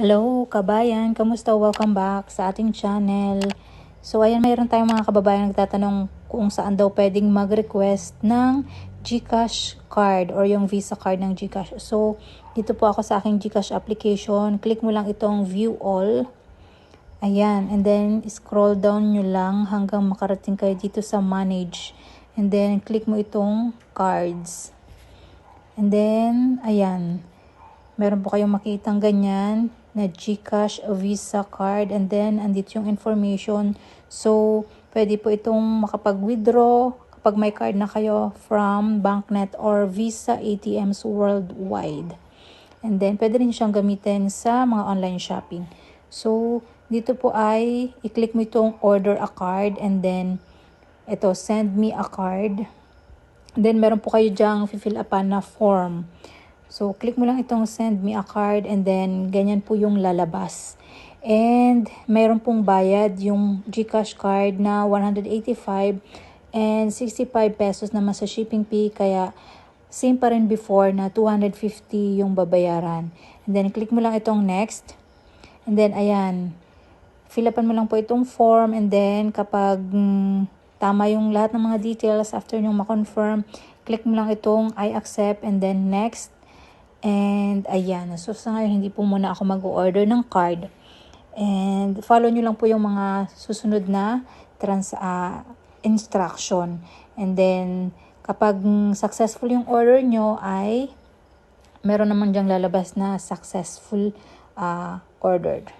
Hello, kabayan. Kamusta? Welcome back sa ating channel. So, ayan, mayroon tayong mga kababayan nagtatanong kung saan daw pwedeng mag-request ng GCash card or yung Visa card ng GCash. So, dito po ako sa aking GCash application. Click mo lang itong View All. Ayan. And then, scroll down nyo lang hanggang makarating kayo dito sa Manage. And then, click mo itong Cards. And then, ayan. Meron po kayong makitang ganyan na GCash Visa card, and then andito yung information. So, pwede po itong makapag-withdraw kapag may card na kayo from BancNet or Visa ATMs worldwide. And then, pwede rin siyang gamitin sa mga online shopping. So, dito po ay i-click mo itong order a card, and then ito, send me a card. And then, meron po kayo dyang fill upan na form. So, click mo lang itong send me a card, and then ganyan po yung lalabas. And mayroon pong bayad yung GCash card na 185 and 65 pesos naman sa shipping fee. Kaya same pa rin before na 250 yung babayaran. And then click mo lang itong next. And then ayan, fill upan mo lang po itong form, and then kapag tama yung lahat ng mga details after nyo ma-confirm, click mo lang itong I accept and then next. And ayan, so sa ngayon hindi po muna ako mag-order ng card. And follow nyo lang po yung mga susunod na instruction. And then kapag successful yung order nyo ay meron naman dyang lalabas na successful ordered.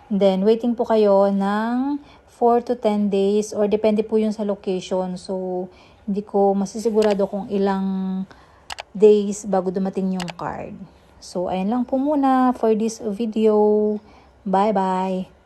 And then waiting po kayo ng 4 to 10 days or depende po yun sa location. So hindi ko masisigurado kung ilang days bago dumating yung card. So, ayan lang po muna for this video. Bye-bye!